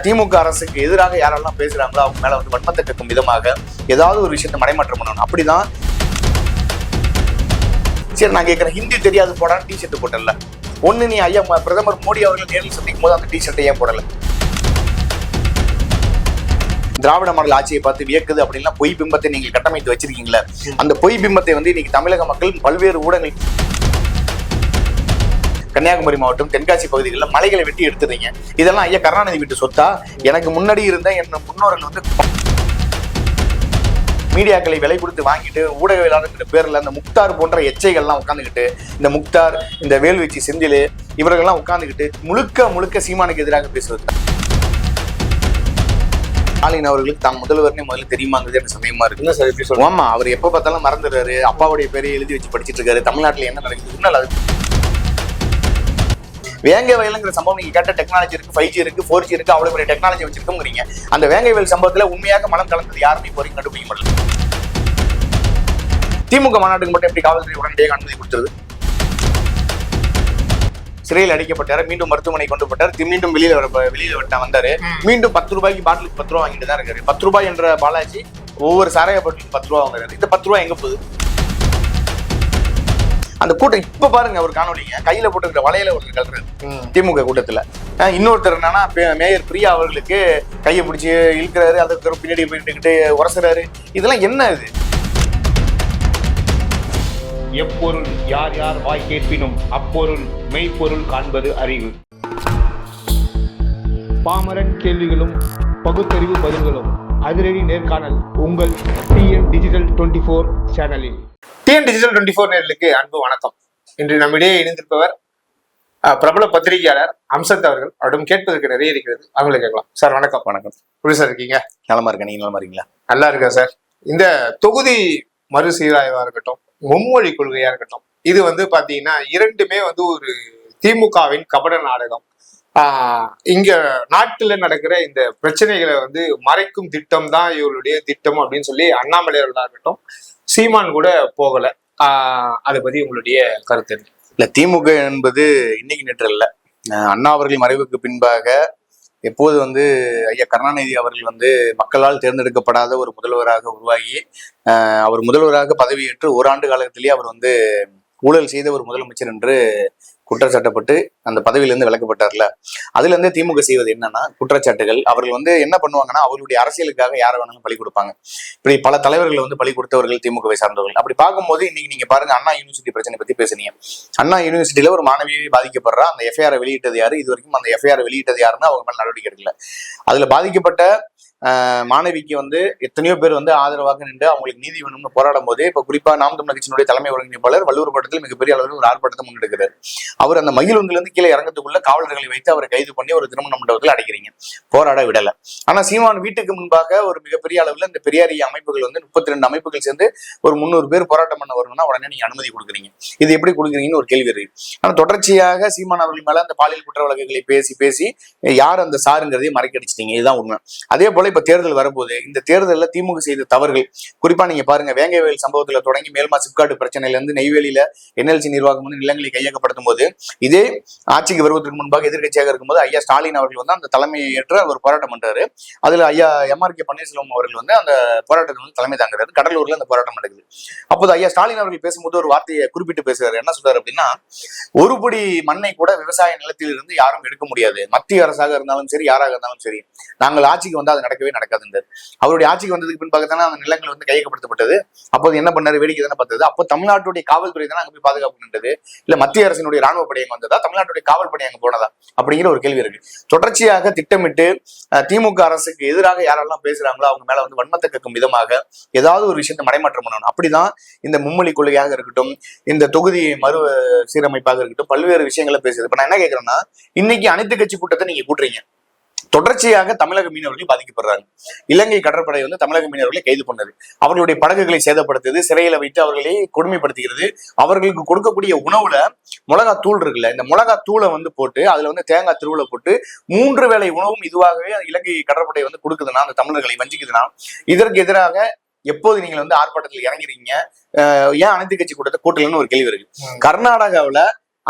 திமுக அரசுக்கு எதிராக யாரெல்லாம் பேசுறாங்களோ அவங்க மேல வந்து வன்மத்தை கக்கும் விதமாக ஏதாவது ஒரு விஷயத்தை மடைமாற்றம் பண்ணணும். அப்படிதான் சரி நான் கேட்கிறேன், ஹிந்தி தெரியாது போடான்னு டிஷர்ட் போட்டல. ஒண்ணு நீ ஐயா பிரதமர் மோடி அவர்கள் நேரில் சந்திக்கும் போது அந்த டிஷர்ட்டை ஏன் போடல? திராவிட மாடல் ஆட்சியை பார்த்து வியக்குது அப்படின்னா பொய் பிம்பத்தை நீங்கள் கட்டமைத்து வச்சிருக்கீங்களா? அந்த பொய் பிம்பத்தை வந்து இன்னைக்கு தமிழக மக்கள் பல்வேறு ஊடகங்கள், கன்னியாகுமரி மாவட்டம் தென்காசி பகுதிகளில் மலைகளை வெட்டி எடுத்துறீங்க. இதெல்லாம் ஐயா கருணாநிதி வீட்டு சொத்தா? எனக்கு முன்னாடி இருந்த என் முன்னோர்கள் வந்து மீடியாக்களை விலை கொடுத்து வாங்கிட்டு ஊடகவியலாளர் பேர்ல அந்த முக்தார் போன்ற எச்சைகள்லாம் உட்காந்துக்கிட்டு, இந்த முக்தார், இந்த வேல்வீச்சு செந்தில் இவர்கள்லாம் உட்காந்துக்கிட்டு முழுக்க சீமானுக்கு எதிராக பேசுவது. ஸ்டாலின் அவர்களுக்கு தான் முதல்வர்னே முதல்ல தெரியுமாங்கிறது எனக்கு சந்தேகமா இருக்கு. ஆமா, அவர் எப்ப பார்த்தாலும் மறந்துடுறாரு. அப்பாவுடைய பேரை எழுதி வச்சு படிச்சுட்டு இருக்காரு. தமிழ்நாட்டுல என்ன நடக்குது இன்னும் அது வேங்கை வயலுங்கிற சம்பவம் நீங்க கேட்ட டெக்னாலஜி இருக்கு, 5G இருக்கு, 4G இருக்கு, அவ்வளவு பெரிய டெக்னாலஜி வச்சிருக்கோங்கிறீங்க. அந்த வேங்கை வயல் சம்பவத்துல உண்மையாக மனம் கலந்தது யாருமே இப்போ வரைக்கும் கண்டுபிடிக்க முடியல. திமுக மாநாட்டுக்கு மட்டும் எப்படி காவல்துறை உடனடியாக அனுமதி கொடுத்துருது? சிறையில் அடிக்கப்பட்டாரு, மீண்டும் மருத்துவமனை கொண்டு போட்டார், மீண்டும் வெளியில வந்தாரு, மீண்டும் 10 ரூபாய்க்கு பாட்டிலுக்கு 10 ரூபா வாங்கிட்டு தான் இருக்காரு. 10 ரூபாய் என்ற பாலாஜி ஒவ்வொரு சாராய பாட்டிலுக்கு 10 ரூபா வாங்குறாரு. இந்த 10 ரூபாய் எங்க போகுது? அந்த கூட்டம் இப்ப பாருங்க, ஒரு காணொலிங்க கையில போட்டுக்கிற வலையில ஒருத்தர் கல்றாரு திமுக கூட்டத்துல. இன்னொருத்தர் என்னன்னா மேயர் பிரியா அவர்களுக்கு கையை பிடிச்சி இழுக்கிறாரு, அதுக்கு பின்னாடி போயிட்டு உரசுறாரு. இதெல்லாம் என்ன இது? எப்பொருள் யார் யார் வாய் கேட்பினும் அப்பொருள் மெய்ப்பொருள் காண்பது அறிவு. பாமரன் கேள்விகளும் பகுத்தறிவு பதில்களும் அதிரடி நேர்காணல் உங்கள் TN Digital 24 சேனலில். TN Digital 24 நேயர்களுக்கு அன்பு வணக்கம். இன்று நம்மிடையே இணைந்திருப்பவர் பிரபல பத்திரிகையாளர் அம்சத் அவர்கள். அவரிடம் கேட்பதற்கு நிறைய இருக்கிறது, அவங்களை கேட்கலாம். சார் வணக்கம். வணக்கம். எப்படி சார் இருக்கீங்க? நலமா இருக்கேன். நீங்க நலமா இருக்கீங்களா? நல்லா இருக்கேன் சார். இந்த தொகுதி மறுசீராய்வா இருக்கட்டும், மும்மொழி கொள்கையா இருக்கட்டும், இது வந்து பாத்தீங்கன்னா இரண்டுமே வந்து ஒரு திமுகவின் கபட நாடகம். இங்க நாட்டுல நடக்கிற இந்த பிரச்சனைகளை வந்து மறைக்கும் திட்டம் தான் இவருடைய திட்டம் அப்படின்னு சொல்லி அண்ணாமலை அவர்களா இருக்கட்டும், சீமான் கூட போகல. அதை பத்தி உங்களுடைய கருத்து என்ன? இல்ல, திமுக என்பது இன்னைக்கு நேற்று இல்ல. அண்ணா அவர்கள் மறைவுக்கு பின்பாக எப்போது வந்து ஐயா கருணாநிதி அவர்கள் வந்து மக்களால் தேர்ந்தெடுக்கப்படாத ஒரு முதல்வராக உருவாகி அவர் முதல்வராக பதவியேற்று ஓராண்டு காலத்திலேயே அவர் வந்து ஊழல் செய்த ஒரு முதலமைச்சர் என்று குற்றச்சாட்டப்பட்டு அந்த பதவியிலிருந்து விலக்கப்பட்டார்ல, அதுல இருந்தே திமுக செய்வது என்னன்னா குற்றச்சாட்டுகள். அவர்கள் வந்து என்ன பண்ணுவாங்கன்னா அவர்களுடைய அரசியலுக்காக யாரை வேணாலும் பலி கொடுப்பாங்க. இப்படி பல தலைவர்கள் வந்து பலி கொடுத்தவர்கள் திமுகவை சார்ந்தவர்கள். அப்படி பார்க்கும்போது இன்னைக்கு நீங்க பாருங்க, அண்ணா யூனிவர்சிட்டி பிரச்சனை பத்தி பேசுனீங்க. அண்ணா யூனிவர்சிட்டியில ஒரு மாணவியை பாதிக்கப்படுறா, அந்த FIR வெளியிட்டது யாரு? இது வரைக்கும் அந்த FIR வெளியிட்டது யாருன்னு அவங்க மேல நடவடிக்கை எடுக்கல. அதுல பாதிக்கப்பட்ட மாணவிக்கு வந்து எத்தனையோ பேர் வந்து ஆதரவாக நின்று அவங்களுக்கு நீதி வேணும்னு போராடும் போது, இப்ப குறிப்பா நாம் தமிழர் கட்சியினுடைய தலைமை ஒருங்கிணைப்பாளர் வள்ளுவர் கோட்டத்தில் மிகப்பெரிய அளவில் ஒரு ஆர்ப்பாட்டத்தை முன்னெடுக்கிறார். அவர் அந்த மகிழுந்திலிருந்து கீழே இறங்கத்துக்குள்ள காவலர்களை வைத்து அவரை கைது பண்ணி ஒரு திருமண மண்டபத்தில் அடைக்கிறீங்க, போராட விடல. ஆனா சீமான் வீட்டுக்கு முன்பாக ஒரு மிகப்பெரிய அளவில் இந்த பெரியாரிய அமைப்புகள் வந்து 32 அமைப்புகள் சேர்ந்து ஒரு 300 பேர் போராட்டம் பண்ண வரணும்னா உடனே நீங்க அனுமதி கொடுக்குறீங்க. இது எப்படி கொடுக்குறீங்கன்னு ஒரு கேள்வி இருக்கு. ஆனா தொடர்ச்சியாக சீமான் அவர்கள் மேல அந்த பாலியல் குற்ற வழக்குகளை பேசி யார் அந்த சாருங்கிறதையும் மறைக்கடிச்சிட்டீங்க. இதுதான் உண்மை. அதே போல இப்ப தேர்தல் வரும்போது இந்த தேர்தலில் திமுக செய்த தவறுகள், குறிப்பா நீங்க பாருங்க, வேங்கை வயல் சம்பவத்துல தொடங்கி மேல்மா சிப்காட் பிரச்சனையில இருந்து நெய்வேலியில NLC நிர்வாகம் வந்து நிலங்களை கையகப்படுத்தும் போது, இதே ஆட்சிக்கு வருவதற்கு முன்பாக எதிர்கட்சியாக இருக்கும்போது ஐயா ஸ்டாலின் அவர்கள் வந்து அந்த தலைமையை ஏற்று ஒரு போராட்டம் பண்றாரு. அதுல ஐயா MRK பன்னீர்செல்வம் அவர்கள் வந்து அந்த போராட்டத்தில் வந்து தலைமை தாங்குறாரு. கடலூர்ல அந்த போராட்டம் நடக்குது. அப்போது ஐயா ஸ்டாலின் அவர்கள் பேசும்போது ஒரு வார்த்தையை குறிப்பிட்டு பேசுறாரு. என்ன சொல்றாரு அப்படின்னா, ஒரு படி மண்ணை கூட விவசாய நிலத்தில் இருந்து யாரும் எடுக்க முடியாது. மத்திய அரசாக இருந்தாலும் சரி, யாராக இருந்தாலும் சரி, நாங்கள் ஆட்சிக்கு வந்து அது நடக்கவே நடக்காது. அவருடைய ஆட்சிக்கு வந்ததுக்கு பின்பாக தானே அந்த நிலங்கள் வந்து கையகப்படுத்தப்பட்டது. அப்போது என்ன பண்ணாரு? வேடிக்கை தானே பார்த்தது. அப்போ தமிழ்நாட்டுடைய காவல்துறை தானே அங்க போய் பாதுகாப்பு நின்றது? இல்ல மத்திய அரசினுடைய ராணுவ படை அங்க வந்ததா? தமிழ்நாட்டுடைய காவல் படை அங்க போனதா? அப்படிங்கிற ஒரு கேள்வி இருக்கு. தொடர்ச்சியாக திட்டமிட்டு திமுக அரசுக்கு எதிராக யாரெல்லாம் பேசுறாங்களோ அவங்க மேல வந்து வன்மத்தை கக்கும் விதமாக ஏதாவது ஒரு விஷயத்தை மடைமாற்றம் பண்ணணும். அப்படிதான் இந்த மும்மொழி கொள்கையாக இருக்கட்டும், இந்த தொகுதி மறு சீரமைப்பாக இருக்கட்டும், பல்வேறு விஷயங்களை பேசுது. இப்ப நான் என்ன கேட்கிறேன்னா, இன்னைக்கு அனைத்து கட்சி கூட்டத்தை நீங்க கூட்டுறீங்க. தொடர்ச்சியாக தமிழக மீனவர்கள் பாதிக்கப்படுறாங்க. இலங்கை கடற்படை வந்து தமிழக மீனவர்களை கைது பண்ணது, அவர்களுடைய படகுகளை சேதப்படுத்துது, சிறையில வைத்து அவர்களை கொடுமைப்படுத்துகிறது. அவர்களுக்கு கொடுக்கக்கூடிய உணவுல மிளகா தூள் இருக்குல்ல, இந்த மிளகா தூளை வந்து போட்டு அதுல வந்து தேங்காய் திருவுளை போட்டு 3 வேளை உணவும் இதுவாகவே இலங்கை கடற்படை வந்து கொடுக்குதுன்னா, அந்த தமிழர்களை வஞ்சிக்குதுன்னா, இதற்கு எதிராக எப்போது நீங்கள் வந்து ஆர்ப்பாட்டத்தில் இறங்கிறீங்க? ஏன் அனைத்து கட்சி கூட்டத்தை கூட்டலன்னு ஒரு கேள்வி இருக்கு. கர்நாடகாவில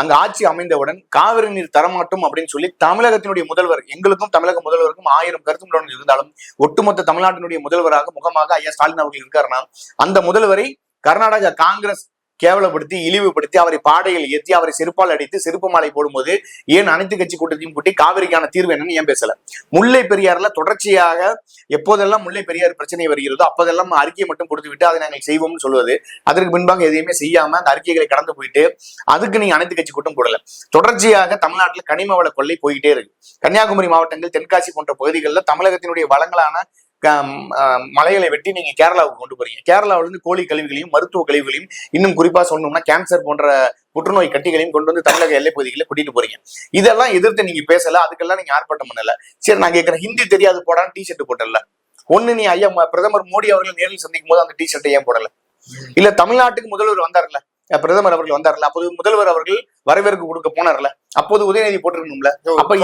அங்க ஆட்சி அமைந்தவுடன் காவிரி நீர் தரமாட்டோம் அப்படின்னு சொல்லி தமிழகத்தினுடைய முதல்வர், எங்களுக்கும் தமிழக முதல்வருக்கும் 1000 கருத்து இருந்தாலும் ஒட்டுமொத்த தமிழ்நாட்டினுடைய முதல்வராக முகமாக ஐயா ஸ்டாலின் அவர்கள் இருக்காருன்னா, அந்த முதல்வரை கர்நாடக காங்கிரஸ் கேவலப்படுத்தி இழிவுபடுத்தி அவரை பாடையில் ஏற்றி அவரை செருப்பால் அடித்து செருப்பு மாலை போடும்போது ஏன் அனைத்து கட்சி கூட்டத்தையும் கூட்டி காவிரிக்கான தீர்வு என்னன்னு ஏன் பேசல? முல்லை பெரியாறுல தொடர்ச்சியாக எப்போதெல்லாம் முல்லை பெரியாறு பிரச்சனை வருகிறதோ அப்போதெல்லாம் அறிக்கையை மட்டும் கொடுத்து விட்டு அதை நாங்கள் செய்வோம்னு சொல்வது, அதற்கு பின்பாக எதையுமே செய்யாம அந்த அறிக்கைகளை கடந்து போயிட்டு அதுக்கு நீங்க அனைத்து கட்சி கூட்டம் போடல. தொடர்ச்சியாக தமிழ்நாட்டில் கனிம வள கொள்ளை போயிட்டே இருக்கு. கன்னியாகுமரி மாவட்டங்கள், தென்காசி போன்ற பகுதிகளில் தமிழகத்தினுடைய வளங்களான மலைகளை வெட்டி நீங்க கேரளாவுக்கு கொண்டு போறீங்க. கேரளாவில இருந்து கோழி கழிவுகளையும் மருத்துவ கழிவுகளையும் இன்னும் குறிப்பா சொன்னோம்னா கேன்சர் போன்ற புற்றுநோய் கட்டிகளையும் கொண்டு வந்து தமிழக எல்லை பகுதிகளை கூட்டிட்டு போறீங்க. இதெல்லாம் எதிர்த்து நீங்க பேசல, அதுக்கெல்லாம் நீங்க ஆர்ப்பாட்டம் பண்ணல. சரி, நான் கேட்கிறேன், ஹிந்தி தெரியாது போடான்னு டிஷர்ட் போட்டல. ஒண்ணு, நீ ஐயா பிரதமர் மோடி அவர்கள் நேரில் சந்திக்கும் போது அந்த டிஷர்ட்டை ஏன் போடல? இல்ல தமிழ்நாட்டுக்கு முதல்வர் வந்தார்ல, பிரதமர் அவர்கள் வந்தார்ல, அப்போது முதல்வர் அவர்கள் வரவேற்பு கொடுக்க போனார்ல, அப்போது உதயநிதி போட்டிருக்கணும்ல. அப்ப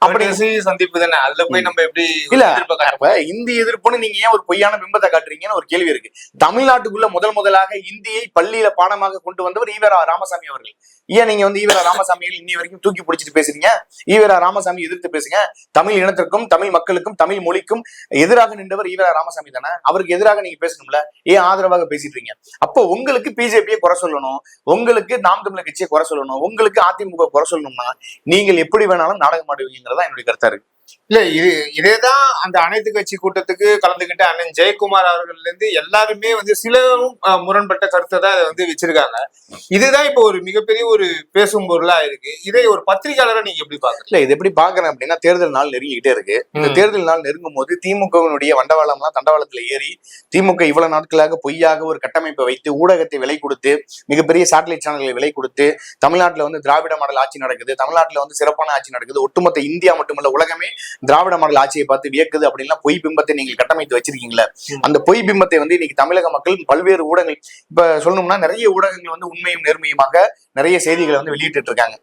அப்படி சந்திப்பு தானே, அதுல போய் நம்ம எப்படி இல்ல அப்ப இந்தி எதிர்ப்புன்னு நீங்க ஏன் ஒரு பொய்யான பிம்பத்தை காட்டுறீங்கன்னு ஒரு கேள்வி இருக்கு. தமிழ்நாட்டுக்குள்ள முதலாக இந்தியை பள்ளியில பாடமாக கொண்டு வந்தவர் ஈவேரா ராமசாமி அவர்கள். ஏன் நீங்க வந்து ஈவேரா ராமசாமிகள் இன்னி வரைக்கும் தூக்கி பிடிச்சிட்டு பேசுறீங்க? ஈவேரா ராமசாமி எதிர்த்து பேசுங்க. தமிழ் இனத்திற்கும் தமிழ் மக்களுக்கும் தமிழ் மொழிக்கும் எதிராக நின்றவர் ஈவேரா ராமசாமி தானே. அவருக்கு எதிராக நீங்க பேசணும்ல, ஏன் ஆதரவாக பேசிட்டு இருக்கீங்க? அப்போ உங்களுக்கு பிஜேபியை குறை சொல்லணும், உங்களுக்கு நாம் தமிழர் கட்சியை குறை சொல்லணும், உங்களுக்கு அதிமுக குறை சொல்லணும்னா நீங்கள் எப்படி வேணாலும் நாடகம் ஆடுவீங்க தான் என்னுடைய கருத்தா இருக்கு. இல்ல, இதேதான் அந்த அனைத்து கட்சி கூட்டத்துக்கு கலந்துகிட்ட அண்ணன் ஜெயக்குமார் அவர்கள்ல இருந்து எல்லாருமே வந்து சிலரும் முரண்பட்ட கருத்தை தான் அதை வந்து வச்சிருக்காங்க. இதுதான் இப்போ ஒரு மிகப்பெரிய ஒரு பேசும் பொருளா இருக்கு. இதை ஒரு பத்திரிகையாளரை நீங்க எப்படி பாக்குறீங்க? இல்ல, இது எப்படி பாக்குறேன் அப்படின்னா, தேர்தல் நாள் நெருங்கிக்கிட்டே இருக்கு. இந்த தேர்தல் நாள் நெருங்கும் போது திமுகவினுடைய வண்டவாளம்லாம் தண்டவாளத்துல ஏறி திமுக இவ்வளவு நாட்களாக பொய்யாக ஒரு கட்டமைப்பை வைத்து ஊடகத்தை விலை கொடுத்து மிகப்பெரிய சேட்டலைட் சேனல்களை விலை கொடுத்து தமிழ்நாட்டுல வந்து திராவிட மாடல் ஆட்சி நடக்குது, தமிழ்நாட்டுல வந்து சிறப்பான ஆட்சி நடக்குது, ஒட்டுமொத்த இந்தியா மட்டுமல்ல உலகமே திராவிட மாடல் ஆட்சியை பார்த்து வியக்குது அப்படின்னா பொய் பிம்பத்தை நீங்கள் கட்டமைத்து வச்சிருக்கீங்களா? அந்த பொய் பிம்பத்தை வந்து இன்னைக்கு தமிழக மக்கள் பல்வேறு ஊடகங்கள், இப்ப சொல்லணும்னா நிறைய ஊடகங்கள் வந்து உண்மையும் நேர்மையுமாக நிறைய செய்திகளை வந்து வெளியிட்டு இருக்காங்க.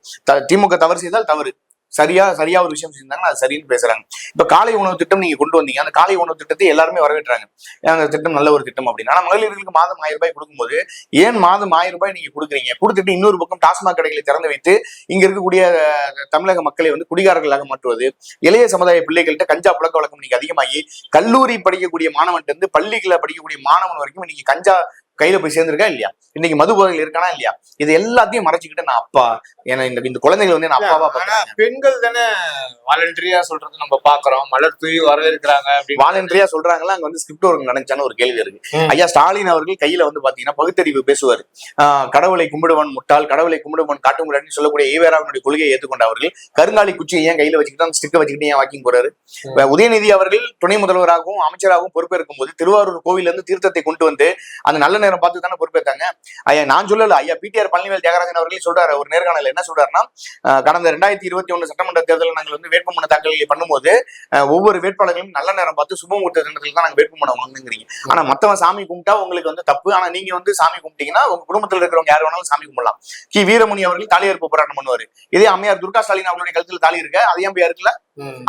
திமுக தவறு செய்தால் தவறு, சரியா ஒரு விஷயம் செஞ்சாங்கன்னா அது சரின்னு பேசுறாங்க. இப்ப காலை உணவு திட்டம் நீங்க கொண்டு வந்தீங்க, அந்த காலை உணவு திட்டத்தை எல்லாருமே வரவேற்றாங்க. அந்த திட்டம் நல்ல ஒரு திட்டம் அப்படின்னு. ஆனா மகளிர்களுக்கு மாதம் 1000 ரூபாய் கொடுக்கும்போது ஏன் மாதம் 1000 ரூபாய் நீங்க கொடுக்குறீங்க? கொடுத்துட்டு இன்னொரு பக்கம் டாஸ்மாக் கடைகளை திறந்து வைத்து இங்க இருக்கக்கூடிய தமிழக மக்களை வந்து குடிகாரர்களாக மாற்றுவது, இளைய சமுதாய பிள்ளைகள்கிட்ட கஞ்சா புழக்க வழக்கம் நீங்க அதிகமாகி கல்லூரி படிக்கக்கூடிய மாணவன் இருந்து பள்ளிகளை படிக்கக்கூடிய மாணவன் வரைக்கும் இன்னைக்கு கஞ்சா கையில போய் சேர்ந்திருக்கா இல்லையா? இன்னைக்கு மது போதையில் இருக்கானா இல்லையா? இது எல்லாத்தையும் மறைச்சிக்கிட்டு நான் அப்பா, ஏன்னா இந்த குழந்தைகள் வந்து நான் அப்பாவா பாக்குறேன். பெண்கள் தானே வாலண்டரியா சொல்றது நம்ம பாக்குறோம், மலர் தூவி வரவேற்கிறாங்க. வாலண்டரியா சொல்றாங்களா? அங்க வந்து ஸ்கிரிப்ட் ஒர்க் நடந்துச்சான்னு ஒரு கேள்வி இருக்கு. ஐயா ஸ்டாலின் அவர்கள் கையில வந்து பாத்தீங்கன்னா பகுத்தறிவு பேசுவாரு. கடவுளை கும்பிடுவன் முட்டாள், கடவுளை கும்பிடுவன் காட்டுமுறைன்னு சொல்லக்கூடிய ஈவேராவினுடைய கொள்கையை ஏற்றுக்கொண்ட அவர்கள் கருங்காலி குச்சியை ஏன் கையில வச்சுக்கிட்டு அந்த ஸ்டிக்கை வச்சுக்கிட்டு ஏன் வாக்கிங் போறாரு? உதயநிதி அவர்கள் துணை முதல்வராகவும் அமைச்சராகவும் பொறுப்பேற்கும் போது திருவாரூர் கோவில இருந்து தீர்த்தத்தை கொண்டு வந்து அந்த நல்ல நேரம் பார்த்து தானே பொறுப்பேற்றாங்க. ஐயா நான் சொல்லல, ஐயா பிடிஆர் பழனிவேல் தியாகராஜன் அவர்களே சொல்றாரு ஒரு நேர்காணல. என்ன சொல்றாருன்னா, கடந்த 2021 சட்டமன்ற தேர்தலில் நாங்கள் வந்து வேட்புமனு தாக்கல் பண்ணும்போது ஒவ்வொரு வேட்பாளர்களும் நல்ல நேரம் பார்த்து சுபமுகூர்த்த தினத்துல தான் நாங்க வேட்புமனு வாங்குங்கிறீங்க. ஆனா மத்தவன் சாமி கும்பிட்டா உங்களுக்கு வந்து தப்பு, ஆனா நீங்க வந்து சாமி கும்பிட்டீங்கன்னா உங்க குடும்பத்தில் இருக்கிறவங்க யார் வேணாலும் சாமி கும்பிடலாம். வீரமணி அவர்கள் தாலியேற்பு போராட்டம் பண்ணுவாரு. இதே அம்மையார் துர்கா ஸ்டாலின் அவர்களுடைய கழுத்துல தாலி இருக்க, அதே ஐயா இருக்குல்ல.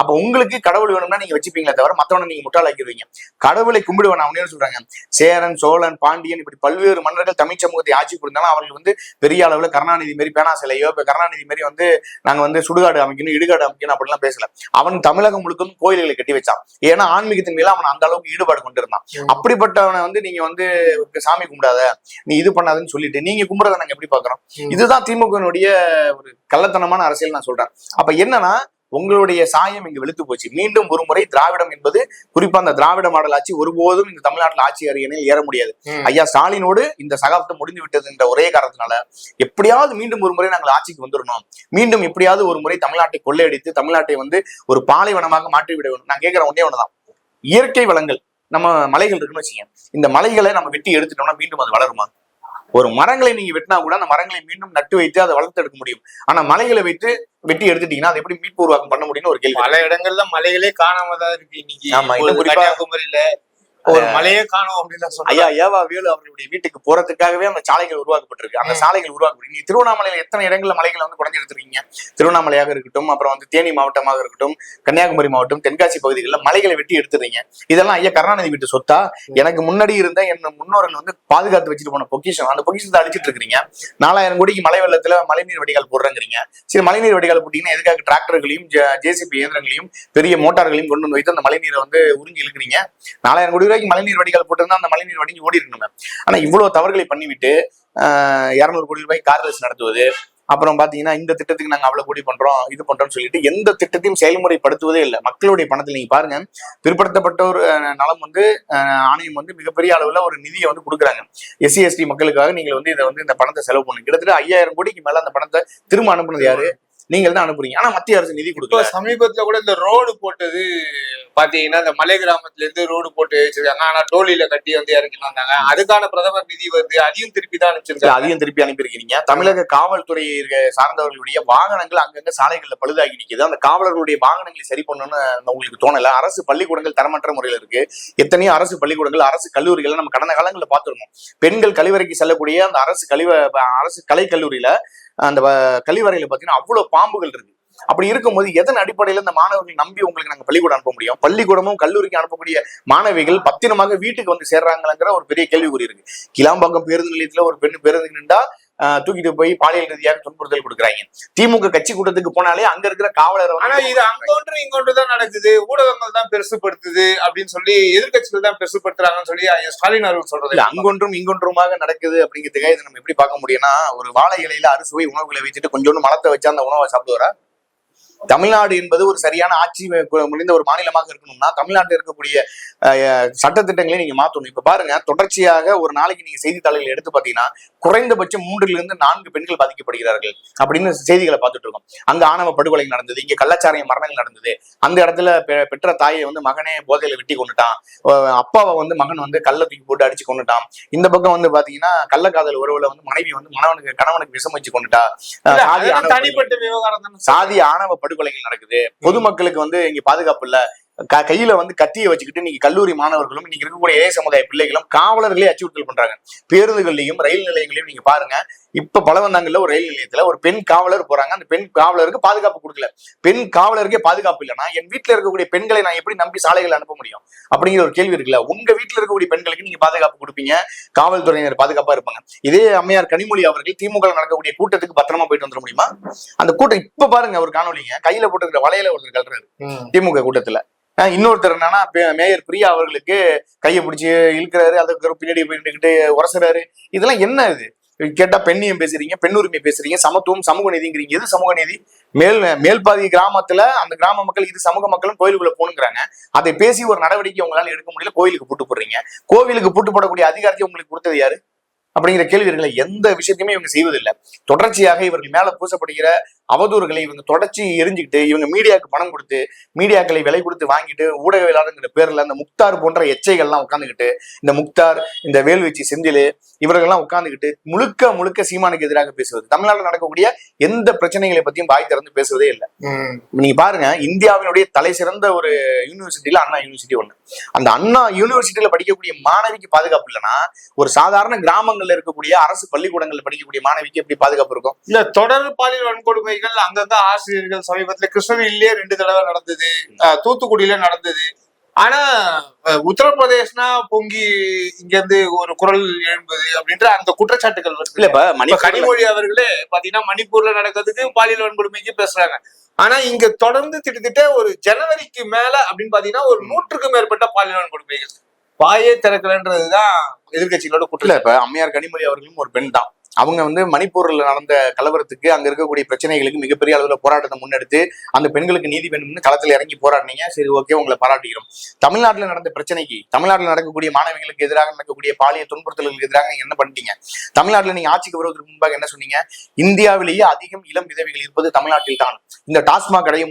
அப்ப உங்களுக்கு கடவுள் வேணும்னா நீங்க வச்சுப்பீங்களே தவிர மத்தவனை நீங்க முட்டாளாக்கிடுவீங்க. கடவுளை கும்பிடுவேன் அவனே சொல்றாங்க. சேரன், சோழன், பாண்டியன் இப்படி பல்வேறு மன்னர்கள் தமிழ் சமூகத்தை ஆட்சி புரிந்தாலும் அவர்கள் வந்து பெரிய அளவுல கருணாநிதி மாரி பேனா சிலையோ இப்ப கருணாநிதி மாரி வந்து நாங்க வந்து சுடுகாடு அமைக்கணும் இடுகாடு அமைக்கணும் அப்படிலாம் பேசல. அவன் தமிழகம் முழுக்கும் கோயில்களை கட்டி வச்சான். ஏன்னா ஆன்மீகத்தின் மேல அவன் அந்த அளவுக்கு ஈடுபாடு கொண்டு இருந்தான். அப்படிப்பட்டவனை வந்து நீங்க வந்து சாமி கும்பிடாத, நீ இது பண்ணாதுன்னு சொல்லிட்டு நீங்க கும்பிடுறத நாங்க எப்படி பாக்குறோம்? இதுதான் திமுகனுடைய ஒரு கள்ளத்தனமான அரசியல் நான் சொல்றேன். அப்ப என்னன்னா, உங்களுடைய சாயம் இங்கு வெளுத்து போச்சு. மீண்டும் ஒரு முறை திராவிடம் என்பது, குறிப்பா அந்த திராவிட மாடல் ஆட்சி ஒருபோதும் இந்த தமிழ்நாட்டில் ஆட்சி அரியணையில் ஏற முடியாது. ஐயா ஸ்டாலினோடு இந்த சகாப்தம் முடிந்து விட்டது என்ற ஒரே காரணத்தினால எப்படியாவது மீண்டும் ஒரு முறை நாங்கள் ஆட்சிக்கு வந்துடணும், மீண்டும் எப்படியாவது ஒரு முறை தமிழ்நாட்டை கொள்ளையடித்து தமிழ்நாட்டை வந்து ஒரு பாலைவனமாக மாற்றிவிட வேண்டும். நான் கேட்கிற ஒன்னே ஒண்ணுதான், இயற்கை வளங்கள் நம்ம மலைகள் இருக்குன்னு வச்சுக்கோங்க, இந்த மலைகளை நம்ம வெட்டி எடுத்துட்டோம்னா மீண்டும் அது வளருமா? ஒரு மரங்களை நீங்க வெட்டினா கூட அந்த மரங்களை மீண்டும் நட்டு வைத்து அதை வளர்த்து எடுக்க முடியும். ஆனா மலைகளை வைத்து வெட்டி எடுத்துட்டீங்கன்னா அதை எப்படி மீட்பு உருவாக்கம் பண்ண முடியும்னு ஒரு கேள்வி. பல இடங்கள்ல மலைகளே காணாம தான் இருக்கு இன்னைக்கு. ஆமா, கன்னியாகுமரியில ஒரு மலையே காணும் அப்படின்னு தான் ஐயா ஏவா வேலு அவர்களுடைய வீட்டுக்கு போறதுக்காகவே அந்த சாலைகள் உருவாக்கப்பட்டிருக்கு. அந்த சாலைகள் உருவாக்கப்பட்டு நீங்க திருவண்ணாமலையில எத்தனை இடங்கள்ல மலைகளை வந்து குறைஞ்சு எடுத்துருக்கீங்க. திருவண்ணாமலையாக இருக்கட்டும், அப்புறம் வந்து தேனி மாவட்டமாக இருக்கட்டும், கன்னியாகுமரி மாவட்டம், தென்காசி பகுதிகளில் மலைகளை வெட்டி எடுத்துறீங்க. இதெல்லாம் ஐயா கருணாநிதி வீட்டு சொத்தா? எனக்கு முன்னாடி இருந்த என் முன்னோர்கள் வந்து பாதுகாத்து வச்சுட்டு போன பொக்கிஷம், அந்த பொக்கிஷத்தை அடிச்சிட்டு இருக்கிறீங்க. 4000 கோடிக்கு மழை வெள்ளத்துல மழைநீர் வடிகால் போடுறேங்கிறீங்க. சரி, மழைநீர் வடிகால் போட்டீங்கன்னா எதுக்காக டிராக்டர்களையும் ஜேசிபி இயந்திரங்களையும் பெரிய மோட்டார்களையும் கொண்டு வந்து வைத்து அந்த மழைநீரை வந்து உறிஞ்சி இழுக்கிறீங்க? 4000 கோடி ரூபாய்க்கு மழைநீர் வடிகால் போட்டிருந்தா அந்த மழைநீர் வடிஞ்சு ஓடி இருக்கணுமே. ஆனா இவ்வளவு தவறுகளை பண்ணிவிட்டு 200 கோடி ரூபாய் கார் ரேஸ் நடத்துவது, அப்புறம் பாத்தீங்கன்னா இந்த திட்டத்துக்கு நாங்க அவ்வளவு கோடி பண்றோம் இது பண்றோம்னு சொல்லிட்டு எந்த திட்டத்தையும் செயல்முறைப்படுத்துவதே இல்லை. மக்களுடைய பணத்தில் நீங்க பாருங்க, பிற்படுத்தப்பட்ட ஒரு நலம் வந்து ஆணையம் வந்து மிகப்பெரிய அளவுல ஒரு நிதியை வந்து கொடுக்குறாங்க. SC ST மக்களுக்காக நீங்க வந்து இதை வந்து இந்த பணத்தை செலவு பண்ணுங்க. கிட்டத்தட்ட 5000 கோடிக்கு மேல அந்த பணத்தை திரும்ப அனுப்புனது யாரு? நீங்கள் தான் அனுப்புறீங்க. ஆனா மத்திய அரசு நிதி கொடுக்கல. சமீபத்துல கூட இந்த ரோடு போட்டது பாத்தீங்கன்னா, இந்த மலை கிராமத்துல இருந்து ரோடு போட்டு வச்சிருக்காங்க. ஆனா டோலியில கட்டி வந்து இறக்கி வந்தாங்க. அதுக்கான பிரதமர் நிதி வருது, அதையும் திருப்பி தான் அனுப்பிச்சிருக்காங்க. அதையும் திருப்பி அனுப்பியிருக்கீங்க. தமிழக காவல்துறை சார்ந்தவர்களுடைய வாகனங்கள் அங்கங்க சாலைகள்ல பழுதாகி நிற்குது. அந்த காவலர்களுடைய வாகனங்களை சரி பண்ணணும்னு உங்களுக்கு தோணல? அரசு பள்ளிக்கூடங்கள் தரமற்ற முறையில இருக்கு. எத்தனையோ அரசு பள்ளிக்கூடங்கள், அரசு கல்லூரிகள் நம்ம கடந்த காலங்களில் பார்த்துருக்கோம். பெண்கள் கழிவறைக்கு செல்லக்கூடிய அந்த அரசு கலை கல்லூரியில அந்த கழிவறையில பாத்தீங்கன்னா அவ்வளவு பாம்புகள் இருக்கு. அப்படி இருக்கும்போது எதன் அடிப்படையில இந்த மாணவர்கள் நம்பி உங்களுக்கு நாங்க பள்ளிக்கூடம் அனுப்ப முடியும்? பள்ளிக்கூடமும் கல்லூரிக்கு அனுப்பக்கூடிய மாணவிகள் பத்திரமாக வீட்டுக்கு வந்து சேர்றாங்கிற ஒரு பெரிய கேள்விக்குறி இருக்கு. கிளாம்பாக்கம் பேருந்து நிலையத்துல ஒரு பெண் பேருந்து நின்றா தூக்கிட்டு போய் பாலியல் ரீதியாக துன்புறுத்தல் கொடுக்குறாங்க. திமுக கட்சி கூட்டத்துக்கு போனாலே அங்க இருக்கிற காவலர் ஆனா இது அங்கொன்று இங்கொன்று தான் நடக்குது, ஊடகங்கள் தான் பெருசுப்படுத்துது அப்படின்னு சொல்லி, எதிர்கட்சிகள் தான் பெருசுப்படுத்துறாங்கன்னு சொல்லி ஸ்டாலின் அவர்கள் சொல்றது. அங்கொன்றும் இங்கொன்றுமாக நடக்குது அப்படிங்கிறதுக்காக இதை நம்ம எப்படி பார்க்க முடியும்னா, ஒரு வாழை இலையில அறுசுவை உணவுகளை வச்சுட்டு கொஞ்சோண்டு மலத்தை வச்சு அந்த உணவை சாப்பிடுவாரா? தமிழ்நாடு என்பது ஒரு சரியான ஆட்சி முடிந்த ஒரு மாநிலமாக இருக்கணும்னா தமிழ்நாட்டில் இருக்கக்கூடிய சட்டத்திட்டங்களை நீங்க மாத்தணும். இப்ப பாருங்க, தொடர்ச்சியாக ஒரு நாளைக்கு நீங்க செய்தித்தாள்களை எடுத்து பாத்தீங்கன்னா குறைந்தபட்சம் 3 to 4 பெண்கள் பாதிக்கப்படுகிறார்கள் அப்படின்னு செய்திகளை பார்த்துட்டு இருக்கோம். அங்க ஆணவ படுகொலை நடந்தது, இங்க கள்ளச்சாராய மரணங்கள் நடந்தது. அந்த இடத்துல பெற்ற தாயை வந்து மகனே போதையில வெட்டி கொண்டுட்டான், அப்பாவை வந்து மகன் வந்து கள்ள தூக்கி போட்டு அடிச்சு கொண்டுட்டான். இந்த பக்கம் வந்து பாத்தீங்கன்னா கள்ளக்காதல் உறவுல வந்து மனைவி வந்து கணவனுக்கு விஷம் வச்சு கொண்டுட்டா. தனிப்பட்ட விவகாரம், சாதி ஆணவ படுகொலைகள் நடக்குது. பொதுமக்களுக்கு வந்து இங்க பாதுகாப்பு இல்ல. கையில வந்து கத்தியை வச்சுக்கிட்டு நீங்க கல்லூரி மாணவர்களும் இன்னைக்கு இருக்கக்கூடிய இளைய சமுதாய பிள்ளைகளும் காவலர்களே அச்சுறுத்தல் பண்றாங்க. பேருந்துகள்லையும் ரயில் நிலையங்களையும் நீங்க பாருங்க. இப்ப பலவந்தாங்கல்ல ஒரு ரயில் நிலையத்துல ஒரு பெண் காவலர் போறாங்க. அந்த பெண் காவலருக்கு பாதுகாப்பு கொடுக்கல. பெண் காவலருக்கே பாதுகாப்பு இல்லைன்னா என் வீட்டுல இருக்கக்கூடிய பெண்களை நான் எப்படி நம்பி சாலைகள் அனுப்ப முடியும் அப்படிங்கிற ஒரு கேள்வி இருக்குல்ல. உங்க வீட்டுல இருக்கக்கூடிய பெண்களுக்கு நீங்க பாதுகாப்பு கொடுப்பீங்க, காவல்துறையினர் பாதுகாப்பா இருப்பாங்க. இதே அம்மையார் கனிமொழி அவர்கள் திமுக நடக்கக்கூடிய கூட்டத்துக்கு பத்திரமா போயிட்டு வந்துட முடியுமா? அந்த கூட்டம் இப்ப பாருங்க, ஒரு காணொலிங்க கையில போட்டுக்கிற வலையில ஒருத்தர் கல்றாரு திமுக கூட்டத்துல. இன்னொருத்தர் என்னன்னா மேயர் பிரியா அவர்களுக்கு கையை பிடிச்சி இழுக்கிறாரு, அதுக்கு பின்னாடி போயிட்டு உரசுறாரு. இதெல்லாம் என்ன? இது கேட்டா பெண்ணியம் பேசுறீங்க, பெண்ணுரிமை பேசுறீங்க, சமத்துவம் சமூக நீதிங்கிறீங்க. எது சமூக நீதி? மேல்பாதி கிராமத்துல அந்த கிராம மக்கள் இது சமூக மக்களும் கோயிலுக்குள்ள போனுங்கிறாங்க. அதை பேசி ஒரு நடவடிக்கை உங்களால எடுக்க முடியல, கோயிலுக்கு பூட்டு போடுறீங்க. கோவிலுக்கு பூட்டு போடக்கூடிய அதிகாரத்தை உங்களுக்கு கொடுத்தது யாரு அப்படிங்கிற கேள்விகளை எந்த விஷயத்தையுமே இவங்க செய்வதில்லை. தொடர்ச்சியாக இவர்கள் மேல பூசப்படுகிற அவதூறுகளை இவங்க தொடர்ச்சி எரிஞ்சுக்கிட்டு இவங்க மீடியாவுக்கு பணம் கொடுத்து மீடியாக்களை விலை கொடுத்து வாங்கிட்டு ஊடகவியலாளர்ங்கிற பேர்ல இந்த முக்தார் போன்ற எச்சைகள்லாம் உட்காந்துக்கிட்டு, இந்த முக்தார், இந்த வேல்வீச்சு செந்தில் இவர்கள்லாம் உட்காந்துக்கிட்டு முழுக்க முழுக்க சீமானுக்கு எதிராக பேசுவது. தமிழ்நாட்டில் நடக்கக்கூடிய எந்த பிரச்சனைகளை பத்தியும் வாய் திறந்து பேசுவதே இல்லை. நீங்க பாருங்க, இந்தியாவினுடைய தலை சிறந்த ஒரு யூனிவர்சிட்டியில அண்ணா யூனிவர்சிட்டி ஒண்ணு. அந்த அண்ணா யூனிவர்சிட்டியில படிக்கக்கூடிய மாணவிக்கு பாதுகாப்பு இல்லைன்னா ஒரு சாதாரண கிராமங்கள்ல இருக்கக்கூடிய அரசு பள்ளிக்கூடங்கள்ல படிக்கக்கூடிய மாணவிக்கு எப்படி பாதுகாப்பு இருக்கும்? இல்ல, தொடர் பாலியல் வன்கொடுமைகள் அங்கங்க ஆசிரியர்கள் சமீபத்துல கிருஷ்ணகிரியிலேயே 2 தடவை நடந்தது, தூத்துக்குடியில நடந்தது. ஆனா உத்தரப்பிரதேஷ்னா பொங்கி இங்க இருந்து ஒரு குரல் எழும்புது அப்படின்ற அந்த குற்றச்சாட்டுகள் வருது. இல்ல, கனிமொழி அவர்களே பாத்தீங்கன்னா மணிப்பூர்ல நடக்கிறதுக்கு பாலியல் வன்கொடுமைக்கு பேசுறாங்க. ஆனா இங்க தொடர்ந்து திட்டத்தட்ட ஒரு ஜனவரிக்கு மேல அப்படின்னு பாத்தீங்கன்னா ஒரு 100க்கும் மேற்பட்ட பாலியல் வன்கொடுமைகள். வாயே திறக்கலன்றதுதான் எதிர்கட்சிகளோட குற்றம். இப்ப அம்மையார் கனிமொழி அவர்களும் ஒரு பெண் தான். அவங்க வந்து மணிப்பூர்ல நடந்த கலவரத்துக்கு அங்க இருக்கக்கூடிய பிரச்சனைகளுக்கு மிகப்பெரிய அளவுல போராட்டத்தை முன்னெடுத்து அந்த பெண்களுக்கு நீதி வேணும்னு களத்துல இறங்கி போராடினீங்க. சரி, ஓகே, உங்களை பாராட்டுகிறோம். தமிழ்நாட்டுல நடந்த பிரச்சனைக்கு, தமிழ்நாட்டுல நடக்கக்கூடிய மாணவிகளுக்கு எதிராக நடக்கக்கூடிய பாலியல் துன்புறுத்தல்களுக்கு எதிராக நீங்க என்ன பண்ணிட்டீங்க? தமிழ்நாட்டுல நீங்க ஆட்சிக்கு வருவதற்கு முன்பாக என்ன சொன்னீங்க? இந்தியாவிலேயே அதிகம் இளம் விதவைகள் இருப்பது தமிழ்நாட்டில் தான், இந்த டாஸ்மாக் கடையை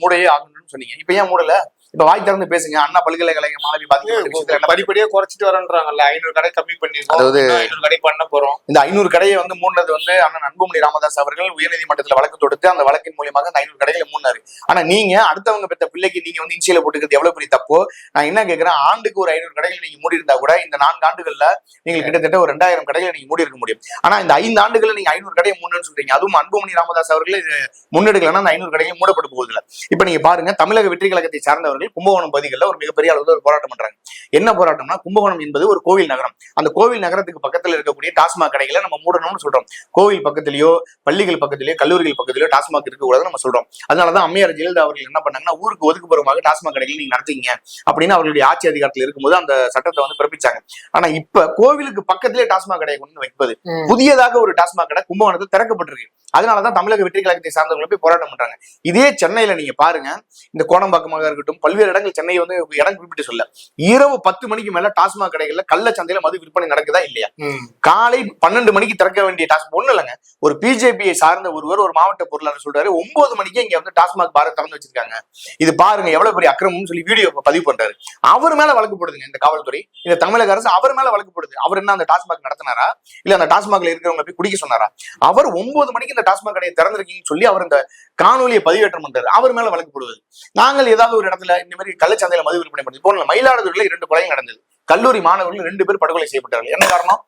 மூடையே ஆகணும்னு சொன்னீங்க. இப்ப ஏன் மூடல? இப்ப வாய் திறந்து பேசுங்க. அண்ணா பல்கலைக்கழக மாணவி பாதிக்கப்பட்ட விஷயத்துல என்ன படிப்படியா குறைச்சிட்டு வரன்றாங்கல்ல, 500 கடை கம்மி பண்ணிருக்கோம், அதாவது 500 கடை பண்ண போறோம். இந்த 500 கடையை வந்து மூடுறது வந்து அண்ணன் அன்புமணி ராமதாஸ் அவர்கள் உயர்நீதிமன்றத்துல வழக்கு தொடுத்து அந்த வழக்கின் மூலியமாக அந்த 500 கடைகளை மூடினாரு. ஆனா நீங்க அடுத்தவங்க பெற்ற பிள்ளைக்கு நீங்க வந்து இன்சியல போட்டுக்கிறது எவ்வளவு பெரிய தப்போ. நான் என்ன கேட்கிறேன், ஆண்டுக்கு ஒரு 500 கடைகளை நீங்க மூடி இருந்தா கூட இந்த 4 ஆண்டுகள்ல நீங்க கிட்டத்தட்ட ஒரு 2000 கடைகளை நீங்க மூடி இருக்க முடியும். ஆனா இந்த 5 ஆண்டுகள்ல நீங்க 500 கடையை மூடணும்னு சொல்றீங்க. அதுவும் அன்புமணி ராமதாஸ் அவர்கள் இது முன்னெடுக்கலன்னா அந்த 500 கடைகள் மூடப்பட்டு போகுதுல. இப்ப நீங்க பாருங்க, தமிழக வெற்றி கழகத்தை சார்ந்தவர்கள் கும்பகோணம் பகுதிகளில் ஒரு மிகப்பெரிய அளவில் ஒரு போராட்டம் பண்றாங்க. என்ன போராட்டம்னா, கும்பகோணம் என்பது ஒரு கோவில் நகரம். அந்த கோவில் நகரத்துக்கு பக்கத்துல இருக்கக்கூடிய டாஸ்மாக் கடைகளை நம்ம மூடணும்னு சொல்றோம். கோவில் பக்கத்திலேயோ பள்ளிகள் பக்கத்திலேயோ கல்லூரிகள் பக்கத்திலேயோ டாஸ்மாக் இருக்கக்கூடாதுன்னு நம்ம சொல்றோம். அதனாலதான் அம்மையார் ஜெயலலிதா அவர்கள் என்ன பண்ணாங்கன்னா, ஊருக்கு ஒதுக்குப்புறமாக டாஸ்மாக் கடைகள் நீங்க நடத்தீங்க அப்படின்னு அவர்களுடைய ஆட்சி அதிகாரத்தில் இருக்கும்போது அந்த சட்டத்தை வந்து பிறப்பிச்சாங்க. ஆனா இப்ப கோவிலுக்கு பக்கத்திலே டாஸ்மாக் கடையை கொண்டு வைப்பது, புதியதாக ஒரு டாஸ்மாக் கடை கும்பகோணத்தில் திறக்கப்பட்டிருக்கு. அதனாலதான் தமிழக வெற்றி கழகத்தை சார்ந்தவர்கள் போய் போராட்டம் பண்றாங்க. இதே சென்னையில நீங்க பாருங்க, இந்த கோடம்பாக்கமாக இருக்கட்டும், பல்வேறு இடங்கள் சென்னை வந்து இடம் குறிப்பிட்டு சொல்ல, இரவு 10 மணிக்கு மேல டாஸ்மாக் கடைகள்ல கள்ள சந்தையில மது விற்பனை நடக்குதா இல்லையா? காலை 12 மணிக்கு திறக்க வேண்டிய டாஸ்மாக் ஒண்ணு இல்லைங்க. ஒரு பிஜேபியை சார்ந்த ஒருவர் ஒரு மாவட்ட பொருளாளர் சொல்றாரு, 9 மணிக்கு இங்க வந்து டாஸ்மாக் பார திறந்து வச்சிருக்காங்க, இது பாருங்க எவ்வளவு பெரிய அக்கிரமம்னு சொல்லி வீடியோ பதிவு பண்றாரு. அவர் மேல வழக்கு போடுதுங்க இந்த காவல்துறை, இந்த தமிழக அரசு அவர் மேல வழக்கு போடுது. அவர் என்ன அந்த டாஸ்மாக் நடத்தினாரா, இல்ல அந்த டாஸ்மாக்ல இருக்கிறவங்க போய் குடிக்க சொன்னாரா? அவர் 9 மணிக்கு இந்த டாஸ்மாக் கடையை திறந்திருக்கீங்கன்னு சொல்லி அவர் இந்த காணொலியை பதிவேற்றம் பண்றாரு. அவர் மேல வழக்கு போடுவது. நாங்கள் ஏதாவது ஒரு இடத்துல இந்த மாதிரி கள்ளச்சந்தையில மது விற்பனை பண்ணி போன மயிலாடுதுறையில 2 கொலைகள் நடந்தது. கல்லூரி மாணவர்கள் 2 பேர் படுகொலை செய்யப்பட்டார்கள். என்ன காரணம்?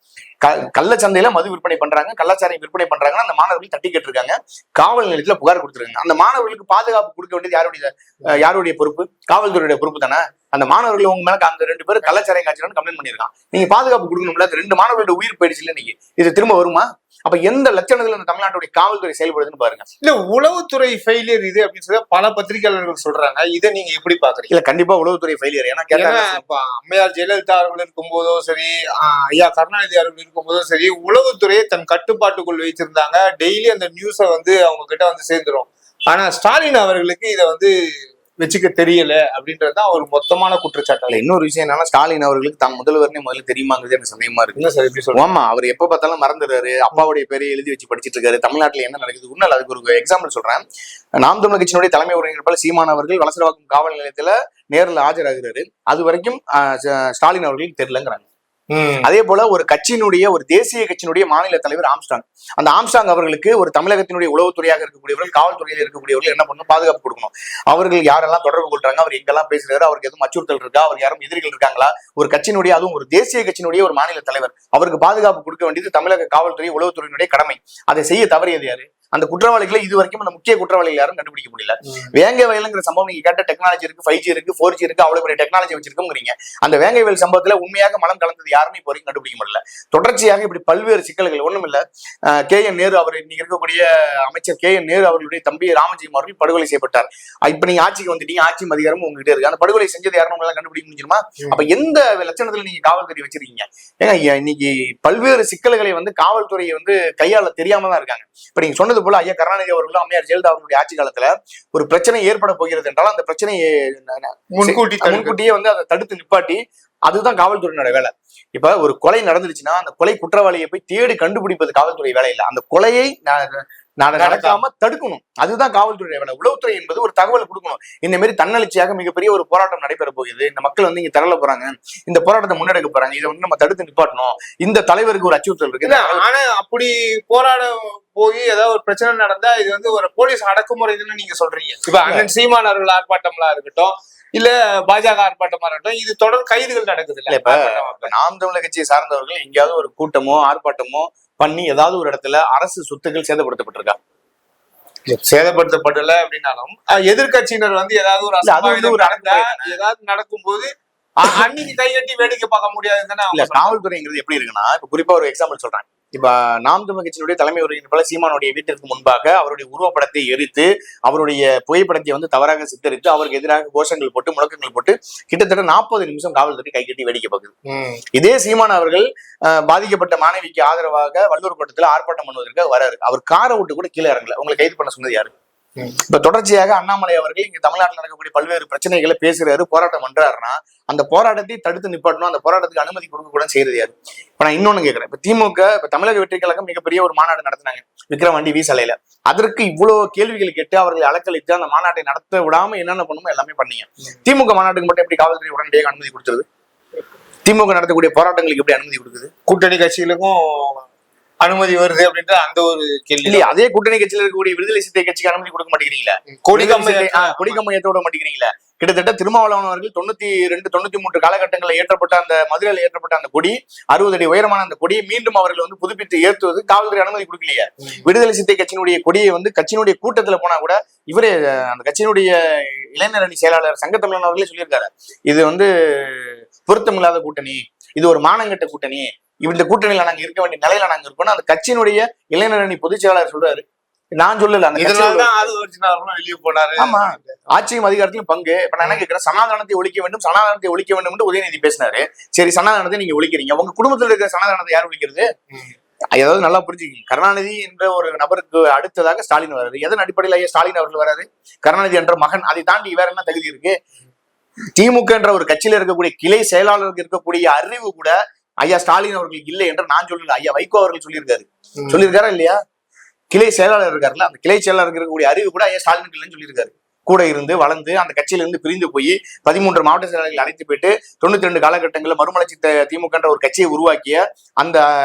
கள்ளச்சந்தையில மது விற்பனை பண்றாங்க, கள்ளச்சாரை விற்பனை பண்றாங்கன்னா அந்த மாணவர்கள் தட்டி கேட்டிருக்காங்க, காவல் நிலையத்துல புகார் கொடுத்துருக்காங்க. அந்த மாணவர்களுக்கு பாதுகாப்பு கொடுக்க வேண்டியது யாருடைய பொறுப்பு? காவல்துறையுடைய பொறுப்பு தானே. அந்த மாணவர்கள் உங்க மேல அந்த 2 பேர் கள்ளச்சாரை காய்ச்சல் கம்ப்ளைண்ட் பண்ணிருக்கான். நீங்க பாதுகாப்பு கொடுக்கணும்ல. 2 மாணவர்களுடைய உயிர் போயிடுச்சு இல்ல, நீங்க இது திரும்ப வருமா? அப்ப எந்த லட்சணத்துல இந்த தமிழ்நாட்டுடைய காவல்துறை செயல்படுதுன்னு பாருங்க. இல்ல உளவுத்துறை ஃபெயிலியர் இது அப்படின்னு சொல்லி பல பத்திரிகையாளர்கள் சொல்றாங்க. இதை நீங்க எப்படி பாக்குறீங்க? இல்ல கண்டிப்பா உளவுத்துறை ஃபெயிலியர். ஏன்னா அம்மையார் ஜெயலலிதா அவர்கள் இருக்கும்போதோ சரி, ஐயா கருணாநிதி அவர்கள் இருக்கும்போதோ சரி, உளவுத்துறையை தன் கட்டுப்பாட்டுக்குள் வைத்திருந்தாங்க. டெய்லி அந்த நியூஸை வந்து அவங்க கிட்ட வந்து சேர்ந்துரும். ஆனா ஸ்டாலின் அவர்களுக்கு இதை வந்து வச்சுக்க தெரியல அப்படின்றதுதான் ஒரு மொத்தமான குற்றச்சாட்டு. இன்னொரு விஷயம் என்னன்னா, ஸ்டாலின் அவர்களுக்கு தான் முதல்வர்னே முதல்ல தெரியுமாங்கிறது எனக்கு சந்தேகமா இருக்கு. ஆமா, அவர் எப்ப பார்த்தாலும் மறந்துடுறாரு. அப்பாவுடைய பேரை எழுதி வச்சு படிச்சிட்டு இருக்காரு. தமிழ்நாட்டுல என்ன நடக்குது உண்மையில அதுக்கு ஒரு எக்ஸாம்பிள் சொல்றேன். நாம் தமிழர் கட்சியினுடைய தலைமை ஒருங்கிணைப்பாளர் சீமான் அவர்கள் வலசரவாக்கம் காவல் நிலையத்துல நேரில் ஆஜராகிறாரு. அது வரைக்கும் ஸ்டாலின் அவர்களுக்கு தெரியலங்கிறாங்க. அதே போல ஒரு கட்சியினுடைய ஒரு தேசிய கட்சியினுடைய மாநில தலைவர் ஆம்ஸ்டாங், அந்த ஆம்ஸ்டாங் அவர்களுக்கு ஒரு தமிழகத்தினுடைய உளவுத்துறையாக இருக்கக்கூடியவர்கள், காவல்துறையில் இருக்கக்கூடியவர்கள் என்ன பண்ணணும்? பாதுகாப்பு கொடுக்கணும். அவர்கள் யாரெல்லாம் தொடர்பு கொள்றாங்க, அவர் எங்கெல்லாம் பேசுறாரு, அவருக்கு எதுவும் அச்சுறுத்தல் இருக்கா, அவர் யாரும் எதிரிகள் இருக்காங்களா? ஒரு கட்சியினுடைய, அதுவும் ஒரு தேசிய கட்சியினுடைய ஒரு மாநில தலைவர், அவருக்கு பாதுகாப்பு கொடுக்க வேண்டியது தமிழக காவல்துறை உளவுத்துறையினுடைய கடமை. அதை செய்ய தவறியது யாரு? அந்த குற்றவாளிகளை இது வரைக்கும் அந்த முக்கிய குற்றவாளிகள் யாரும் கண்டுபிடிக்க முடியல. வேங்கை வயலுங்கிற சம்பவம் நீங்க கேட்ட டெக்னாலஜி இருக்கு, 5G இருக்கு, 4G இருக்கு, அவ்வளவு பெரிய டெக்னாலஜி வச்சிருக்கோங்கிறீங்க. அந்த வேங்கை வயல் சம்பவத்துல உண்மையாக மலம் கலந்தது யாருமே இப்போ வரைக்கும் கண்டுபிடிக்க முடியல. தொடர்ச்சியாக இப்படி பல்வேறு சிக்கல்கள். ஒண்ணும் இல்ல, KN நேரு அவர் இன்னைக்கு இருக்கக்கூடிய அமைச்சர் KN நேரு அவர்களுடைய தம்பி ராமஜெயம் அவர்கள் படுகொலை செய்யப்பட்டார். இப்ப நீங்க ஆட்சிக்கு வந்துட்டீங்க, ஆட்சி அதிகாரமும் உங்ககிட்ட இருக்கு. அந்த படுகொலை செஞ்சது யாரும் உங்களால கண்டுபிடிக்க முடிஞ்சிருமா? அப்ப எந்த லட்சணத்துல நீங்க காவல்துறை வச்சிருக்கீங்க? ஏங்க இன்னைக்கு பல்வேறு சிக்கல்களை வந்து காவல்துறையை வந்து கையாள தெரியாம தான் இருக்காங்க. இப்ப நீங்க சொன்னது போல ஐயா கருணாநிதி அவர்களும் அம்மையார் ஜெயலலிதா அவர்களுடைய ஆட்சி காலத்துல ஒரு பிரச்சனை ஏற்பட போகிறது என்றால் அந்த பிரச்சனையை முன்கூட்டியே வந்து அதை தடுத்து நிப்பாட்டி, அதுதான் காவல்துறையினோட வேலை. இப்ப ஒரு கொலை நடந்துருச்சுன்னா அந்த கொலை குற்றவாளியை போய் தேடி கண்டுபிடிப்பது காவல்துறை வேலை இல்லை. அந்த கொலையை நடக்காம தடுக்கணும், அதுதான் காவல்துறை வேலை. உளவுத்துறை என்பது ஒரு தகவல் கொடுக்கணும். இந்த மாதிரி தன்னெழுச்சியாக மிகப்பெரிய ஒரு போராட்டம் நடைபெற போகுது, இந்த மக்கள் வந்து இங்க திரள போறாங்க, இந்த போராட்டத்தை முன்னெடுக்க போறாங்க, இதை வந்து நம்ம தடுத்து நிப்பாட்டணும், இந்த தலைவருக்கு ஒரு அச்சுறுத்தல் இருக்கு. ஆனா அப்படி போராட போய் ஏதாவது ஒரு பிரச்சனை நடந்தா இது வந்து ஒரு போலீஸ் அடக்குமுறைன்னு நீங்க சொல்றீங்க. இப்ப அண்ணன் சீமான் அவர்கள் ஆர்ப்பாட்டம்லாம் இருக்கட்டும், இல்ல பாஜக ஆர்ப்பாட்டமா இருக்கட்டும், இது தொடர் கைதுகள் நடக்குது இல்ல. இப்ப நாம் தமிழர் கட்சியை சார்ந்தவர்கள் எங்கேயாவது ஒரு கூட்டமோ ஆர்ப்பாட்டமோ பண்ணி ஏதாவது ஒரு இடத்துல அரசு சொத்துக்கள் சேதப்படுத்தப்பட்டிருக்கா? சேதப்படுத்தப்படல அப்படின்னாலும் எதிர்கட்சியினர் வந்து ஏதாவது ஒரு ஏதாவது நடக்கும்போது அன்னைக்கு கைகட்டி வேடிக்கை பார்க்க முடியாது தானே. இல்ல, காவல்துறைங்கிறது எப்படி இருக்குன்னா, இப்ப குறிப்பா ஒரு எக்ஸாம்பிள் சொல்றேன். இப்ப நாம் தமிழர் கட்சியினுடைய தலைமை ஒருங்கிணைப்பாளர் சீமானுடைய வீட்டிற்கு முன்பாக அவருடைய உருவப்படத்தை எரித்து அவருடைய புகைப்படத்தை வந்து தவறாக சித்தரித்து அவருக்கு எதிராக கோஷங்கள் போட்டு முழக்கங்கள் போட்டு கிட்டத்தட்ட 40 நிமிஷம் காவல்துறை கைகட்டி வேடிக்கை பார்க்குது. இதே சீமான் அவர்கள் பாதிக்கப்பட்ட மாணவிக்கு ஆதரவாக வள்ளூர் கோட்டத்தில் ஆர்ப்பாட்டம் பண்ணுவதற்கு வராரு. அவர் காரை விட்டு கூட கீழே இறங்கல. உங்களை கைது பண்ண சொன்னது யாரு? இப்ப தொடர்ச்சியாக அண்ணாமலை அவர்கள் இங்க தமிழ்நாட்டில் நடக்கக்கூடிய பல்வேறு பிரச்சனைகளை பேசுறாரு, போராட்டம் பண்றாருன்னா அந்த போராட்டத்தை தடுத்து நிப்பாட்டணும், அந்த போராட்டத்துக்கு அனுமதி கொடுக்க கூட செய்யறது யாரு? இப்ப நான் இன்னொன்னு கேட்கிறேன். இப்ப திமுக, இப்ப தமிழக வெற்றி கழகம் மிகப்பெரிய ஒரு மாநாடு நடத்தினாங்க விக்கிரவாண்டி வீசலையில. அதற்கு இவ்வளவு கேள்விகள் கேட்டு அவர்களை அலக்களித்து அந்த மாநாட்டை நடத்த விடாம என்னென்ன பண்ணுமோ எல்லாமே பண்ணீங்க. திமுக மாநாட்டுக்கு மட்டும் எப்படி காவல்துறை உடனடியாக அனுமதி கொடுத்துருது? திமுக நடத்தக்கூடிய போராட்டங்களுக்கு எப்படி அனுமதி கொடுக்குது? கூட்டணி கட்சிகளுக்கும் அனுமதி வருது அப்படின்ற அந்த ஒரு கேள்வி. இல்லையா, அதே கூட்டணி கட்சியில இருக்கக்கூடிய விடுதலை சிறுத்தை கட்சிக்கு அனுமதி கொடுக்க மாட்டேங்கிறீங்களா? கொடிக்கம்பையத்தோட மாட்டேங்கிறீங்களா? கிட்டத்தட்ட திருமாவளவன் அவர்கள் 92, 93 காலகட்டங்களில் ஏற்றப்பட்ட அந்த மதுரையில் ஏற்றப்பட்ட அந்த கொடி, 60 அடி உயரமான அந்த கொடியை மீண்டும் அவர்கள் வந்து புதுப்பித்து ஏற்றுவது காவல்துறை அனுமதி கொடுக்கலையா? விடுதலை சிறுத்தை கட்சியினுடைய கொடியை வந்து கட்சியினுடைய கூட்டத்துல போனா கூட இவரே அந்த கட்சியினுடைய இளைஞர் அணி செயலாளர் சங்கத்தமிழன் அவர்களே சொல்லியிருக்காரு, இது வந்து பொருத்தமில்லாத கூட்டணி, இது ஒரு மானங்கட்ட கூட்டணி, இந்த கூட்டணியில நாங்க இருக்க வேண்டிய நிலையில நாங்க இருக்கோம். அந்த கட்சியினுடைய இளைஞர் அணி பொதுச் செயலாளர் சொல்றாரு, நான் சொல்லல. வெளியே போனாரு. ஆமா, ஆட்சியும் அதிகாரத்திலும் பங்கு. இப்ப நான் என்ன கேட்கிறேன், சனாதானத்தை ஒழிக்க வேண்டும், சனாதானத்தை ஒழிக்க வேண்டும் என்று உதயநிதி பேசினாரு. சரி, சனாதானத்தை நீங்க ஒழிக்கிறீங்க, உங்க குடும்பத்தில் இருக்கிற சனாதானத்தை யார் ஒழிக்கிறது? ஏதாவது நல்லா புரிஞ்சுக்கீங்க. கருணாநிதி என்ற ஒரு நபருக்கு அடுத்ததாக ஸ்டாலின் வராது. எதன் அடிப்படையில் ஐயா ஸ்டாலின் அவர்கள் வராது? கருணாநிதி என்ற மகன். அதை தாண்டி வேற என்ன தகுதி இருக்கு? திமுக என்ற ஒரு கட்சியில இருக்கக்கூடிய கிளை செயலாளருக்கு இருக்கக்கூடிய அறிவு கூட ஐயா ஸ்டாலின் அவர்களுக்கு இல்லை என்று நான் சொல்லல, ஐயா வைகோ அவர்கள் சொல்லியிருக்காரா இல்லையா? கிளை செயலாளர் இருக்காருல்ல, அந்த கிளை செயலாளருக்கு இருக்கக்கூடிய அறிவு கூட ஐயா ஸ்டாலினுக்கு இல்லைன்னு சொல்லியிருக்காரு. கூட இருந்து வளர்ந்து அந்த கட்சியில இருந்து பிரிந்து போய் 13 மாவட்ட செயலாளர்கள் அழைத்து போயிட்டு 92 காலகட்டங்களில் மறுமலர்ச்சி திமுக என்ற ஒரு கட்சியை உருவாக்கிய அந்த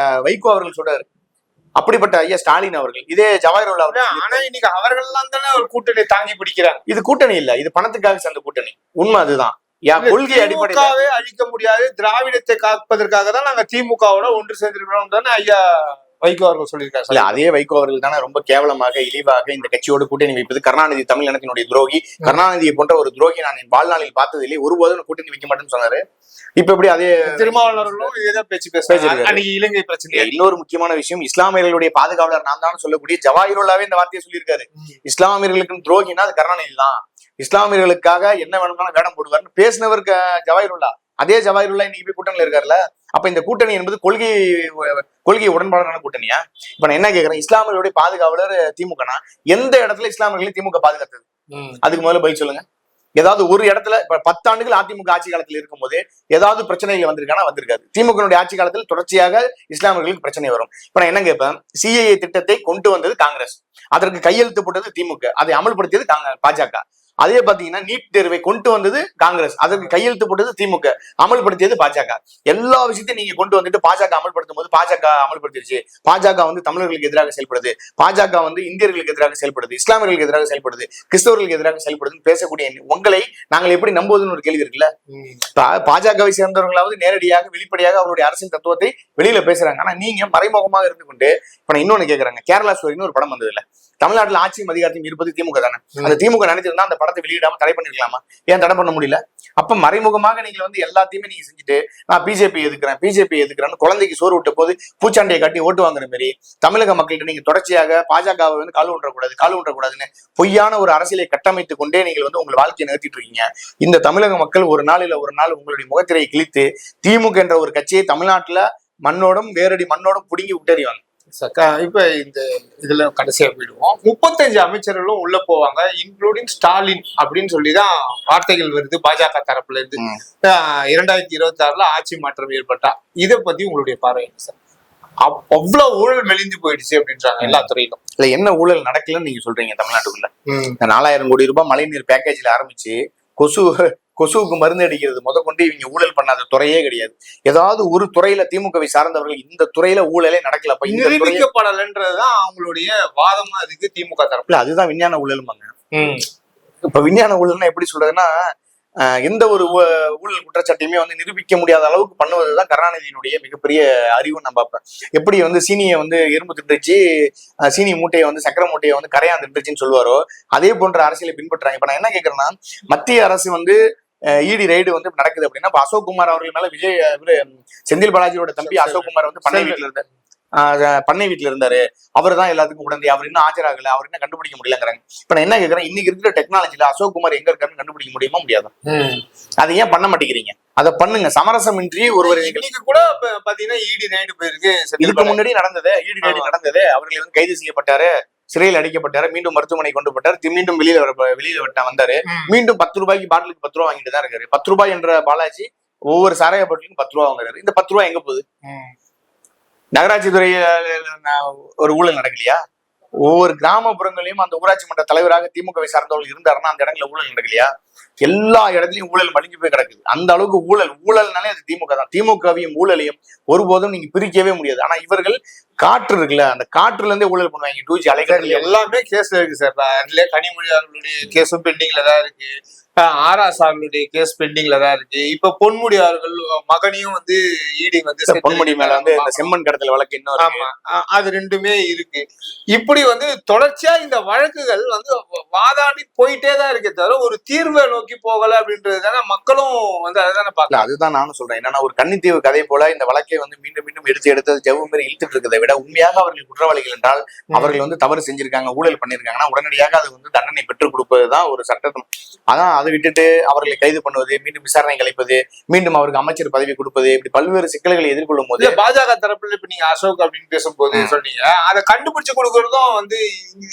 வைகோ அவர்கள் சொல்றாரு. அப்படிப்பட்ட ஐயா ஸ்டாலின் அவர்கள், இதே ஜவாஹிருல்லா அவர்கள். ஆனா இன்னைக்கு அவர்கள் எல்லாம் தானே ஒரு கூட்டணி தாங்கி பிடிக்கிறாங்க. இது கூட்டணி இல்ல, இது பணத்துக்காக சேர்ந்த கூட்டணி. உண்மை அதுதான். கொள்கை அடிப்படையாவே அழிக்க முடியாது, திராவிடத்தை காப்பதற்காக தான் நாங்க திமுகவோட ஒன்று சேர்ந்திருக்கிறோம் தானே ஐயா வைகோ அவர்கள் சொல்லியிருக்காரு. அதே வைகோ அவர்கள் தானே ரொம்ப கேவலமாக இழிவாக இந்த கட்சியோட கூட்டணி வைப்பது. கருணாநிதி தமிழ் இனத்தினுடைய துரோகி, கருணாநிதியை போன்ற ஒரு துரோகி நான் என் வாழ்நாளில் பார்த்ததில்லை, ஒருபோதும் கூட்டணி வைக்க மாட்டேன்னு சொன்னாரு. இப்ப எப்படி அதே திருமாவளவர்களும் இதே பேச்சு பேசுறாங்க. இலங்கை பிரச்சனை. இன்னொரு முக்கியமான விஷயம், இஸ்லாமியர்களுடைய பாதுகாவலர் நான் தான் சொல்லக்கூடிய ஜவாஹிருல்லாவே இந்த வார்த்தையை சொல்லியிருக்காரு. இஸ்லாமியர்களுக்கு துரோகினா அது கருணாநிதி தான், இஸ்லாமியர்களுக்காக என்ன வேணும்னாலும் வேடம் போடுவார்னு பேசினவர் ஜவாஹிருல்லா. அதே ஜவாஹிருல்லா இன்னைக்கு போய் கூட்டணியில் இருக்காருல்ல. அப்ப இந்த கூட்டணி என்பது கொள்கை உடன்பாடான கூட்டணியா? இப்ப நான் என்ன கேட்கிறேன், இஸ்லாமியர்களுடைய பாதுகாவலர் திமுகனா எந்த இடத்துல இஸ்லாமியர்களை திமுக பாதுகாத்தது? அதுக்கு முதல்ல பதில் சொல்லுங்க. ஏதாவது ஒரு இடத்துல இப்ப 10 ஆண்டுகள் அதிமுக ஆட்சி காலத்தில் இருக்கும் போது ஏதாவது பிரச்சனைகள் வந்திருக்கானா? வந்திருக்காது. திமுக ஆட்சி காலத்தில் தொடர்ச்சியாக இஸ்லாமியர்களுக்கு பிரச்சனை வரும். இப்ப நான் என்ன கேட்பேன், சிஏஏ திட்டத்தை கொண்டு வந்தது காங்கிரஸ், அதற்கு கையெழுத்து போட்டது திமுக, அதை அமல்படுத்தியது பாஜக. அதே பாத்தீங்கன்னா நீட் தேர்வை கொண்டு வந்தது காங்கிரஸ், அதற்கு கையெழுத்து போட்டது திமுக, அமல்படுத்தியது பாஜக. எல்லா விஷயத்தையும் நீங்க கொண்டு வந்துட்டு பாஜக அமல்படுத்தும் போது பாஜக அமல்படுத்திடுச்சு, பாஜக வந்து தமிழர்களுக்கு எதிராக செயல்படுது, பாஜக வந்து இந்தியர்களுக்கு எதிராக செயல்படுது, இஸ்லாமியர்களுக்கு எதிராக செயல்படுது, கிறிஸ்தவர்களுக்கு எதிராக செயல்படுதுன்னு பேசக்கூடிய உங்களை நாங்கள் எப்படி நம்புவதுன்னு ஒரு கேள்வி இருக்குல்ல. பாஜகவை சேர்ந்தவர்களாவது நேரடியாக வெளிப்படையாக அவருடைய அரசியல் தத்துவத்தை வெளியில பேசுறாங்க. ஆனா நீங்க மறைமுகமாக இருந்து கொண்டு இப்ப நான் இன்னொன்னு கேட்கறாங்க, கேரளா ஸ்டோரின்னு ஒரு படம் வந்தது இல்ல, தமிழ்நாட்டில் ஆட்சியும் அதிகாரத்தையும் இருப்பது திமுக தானே. அந்த திமுக நினைச்சிருந்தா அந்த படத்தை வெளியிடாம தடை பண்ணிருக்கலாமா? ஏன் தடை பண்ண முடியல? அப்ப மறைமுகமாக நீங்கள் வந்து எல்லாத்தையுமே நீங்க செஞ்சுட்டு நான் பிஜேபி எதுக்குறேன்னு குழந்தைக்கு சோறு விட்ட போது பூச்சாண்டியை காட்டி ஓட்டு வாங்குற மாதிரி தமிழக மக்கள்கிட்ட நீங்க தொடர்ச்சியாக பாஜகவை வந்து கால் ஊன்றக்கூடாதுன்னு பொய்யான ஒரு அரசியலை கட்டமைத்து கொண்டே நீங்கள் வந்து உங்கள் வாழ்க்கையை நிறுத்திட்டு இருக்கீங்க. இந்த தமிழக மக்கள் ஒரு நாள் உங்களுடைய முகத்திரையை கிழித்து திமுக என்ற ஒரு கட்சியை தமிழ்நாட்டுல வேரடி மண்ணோடும் புடுங்கி விட்டறிவாங்க. இப்ப இந்த இதுல கடைசியா போயிடுவோம். 35 அமைச்சர்களும் உள்ள போவாங்க, இன்க்ளூடிங் ஸ்டாலின் அப்படின்னு சொல்லிதான் வார்த்தைகள் வருது பாஜக தரப்புல இருந்து. 2026 ஆட்சி மாற்றம் ஏற்பட்டா இதை பத்தி உங்களுடைய பார்வை சார்? அவ்வளவு ஊழல் மெலிந்து போயிடுச்சு அப்படின்றாங்க எல்லா துறையிலும். இல்ல என்ன ஊழல் நடக்கலன்னு நீங்க சொல்றீங்க? தமிழ்நாட்டுக்குள்ள 4000 கோடி ரூபாய் மழைநீர் பேக்கேஜ்ல ஆரம்பிச்சு கொசுவுக்கு மருந்து அடிக்கிறது முதற்கொண்டு இவங்க ஊழல் பண்ணாத துறையே கிடையாது. ஏதாவது ஒரு துறையில திமுகவை சார்ந்தவர்கள் இந்த துறையில ஊழலே நடக்கல, நிரூபிக்கப்படலன்றதுதான் அவங்களுடைய வாதமா இருக்கு திமுக தரப்புல. அதுதான் விஞ்ஞான ஊழலுமாங்க. இப்ப விஞ்ஞான ஊழல்னா எப்படி சொல்றதுன்னா, எந்த ஒரு ஊழல் குற்றச்சாட்டையுமே வந்து நிரூபிக்க முடியாத அளவுக்கு பண்ணுவதுதான் கருணாநிதியினுடைய மிகப்பெரிய அறிவுன்னு நான் பார்ப்பேன். எப்படி வந்து சீனியை வந்து எறும்பு திட்டுச்சு, சீனி மூட்டையை வந்து சக்கரை மூட்டையை வந்து கரையான் திட்டுச்சுன்னு சொல்லுவாரோ அதே போன்ற அரசியலை பின்பற்றுறாங்க. இப்ப நான் என்ன கேட்கறேன்னா, மத்திய அரசு வந்து இடி ரைடு வந்து நடக்குது அப்படின்னா இப்ப அசோக் குமார் அவர்கள் மேல செந்தில் பாலாஜியோட தம்பி அசோக் குமார் வந்து பண்ணை வீட்டுல இருந்தாரு, அவர் தான் எல்லாத்துக்கும் உடனே, அவர் இன்னும் ஆஜராகல, அவர் இன்னும் கண்டுபிடிக்க முடியலங்கிறாங்க. இப்ப நான் என்ன கேட்கறேன், இன்னைக்கு இருக்கிற டெக்னாலஜில அசோக் குமார் எங்க இருக்காருன்னு கண்டுபிடிக்க முடியுமா? முடியாது. அதை ஏன் பண்ண மாட்டேங்கிறீங்க? அதை பண்ணுங்க. சமரசமின்றி ஒருவர் கூட பாத்தீங்கன்னா இடி ரைடு போயிருக்கு. இதுக்கு முன்னாடி நடந்தது இடி ரைடு நடந்தது, அவர்கள் வந்து கைது செய்யப்பட்டாரு, சிறையில் அடைக்கப்பட்டாரு, மீண்டும் மருத்துவமனை கொண்டு போட்டார், மீண்டும் வெளியில வந்தாரு. மீண்டும் 10 ரூபாய்க்கு பாட்டிலுக்கு 10 ரூபாய் வாங்கிட்டு தான் இருக்காரு. 10 ரூபாய் என்ற பாலாஜி ஒவ்வொரு சாராய பாட்டிலுக்கும் 10 ரூபாய் வாங்குறாரு. இந்த 10 ரூபாய் எங்க போகுது? நகராட்சி துறையில ஒரு ஊழல் நடக்கலையா? ஒவ்வொரு கிராமப்புறங்களையும் அந்த ஊராட்சி மன்ற தலைவராக திமுகவை சார்ந்தவர்கள் இருந்தாருன்னா அந்த இடங்கள்ல ஊழல் நடக்கலையா? எல்லா இடத்துலயும் ஊழல் மலிஞ்சு போய் கிடக்குது. அந்த அளவுக்கு ஊழல்னாலே அது திமுக தான். திமுகவையும் ஊழலையும் ஒருபோதும் நீங்க பிரிக்கவே முடியாது. ஆனா இவர்கள் காற்று இருக்குல்ல, அந்த காற்றுல இருந்தே ஊழல் பண்ணுவாங்க. 2G அலைகள் எல்லாமே கேஸ்ல இருக்கு சார். அதுல கனிமொழி அவர்களுடைய கேஸும் பெண்டிங்ல தான் இருக்கு. ஆர்எஸ் அவர்களுடைய கேஸ் பெண்டிங்ல தான் இருக்கு. இப்ப பொன்முடி அவர்கள் மகனையும் வந்து இடி வந்து பொன்முடி மேல வந்து இந்த செம்மண் கடத்தல் வழக்கு இன்னும். ஆமா, அது ரெண்டுமே இருக்கு. இப்படி வந்து தொடர்ச்சியா இந்த வழக்குகள் வந்து வாதாடி போயிட்டே தான் இருக்கே தவிர ஒரு தீர்வை நோக்கி போகல அப்படின்றது தானே மக்களும் வந்து அதைதானே பாக்கல. அதுதான் நானும் சொல்றேன். என்னன்னா ஒரு கன்னித்தீவு கதை போல இந்த வழக்கை வந்து மீண்டும் மீண்டும் எடுத்து ஜவு மாரி இழுத்துட்டு இருக்கிறதை விட உண்மையாக அவர்கள் குற்றவாளிகள் என்றால் அவர்கள் வந்து தவறு செஞ்சிருக்காங்க, ஊழல் பண்ணிருக்காங்கன்னா உடனடியாக அது வந்து தண்டனை பெற்றுக் கொடுப்பதுதான் ஒரு சட்டம். அதான் அதை விட்டுட்டு அவர்களை கைது பண்ணுவது, மீண்டும் விசாரணை கலைப்பது, மீண்டும் அவருக்கு அமைச்சர் பதவி கொடுப்பது, இப்படி பல்வேறு சிக்கல்களை எதிர்கொள்ளும் போது பாஜக தரப்புல இப்ப நீங்க அசோக் அப்படின்னு பேசும்போது சொன்னீங்க, அதை கண்டுபிடிச்சு கொடுக்கறதும் வந்து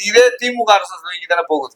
இதே திமுக அரசு தானே போகுது.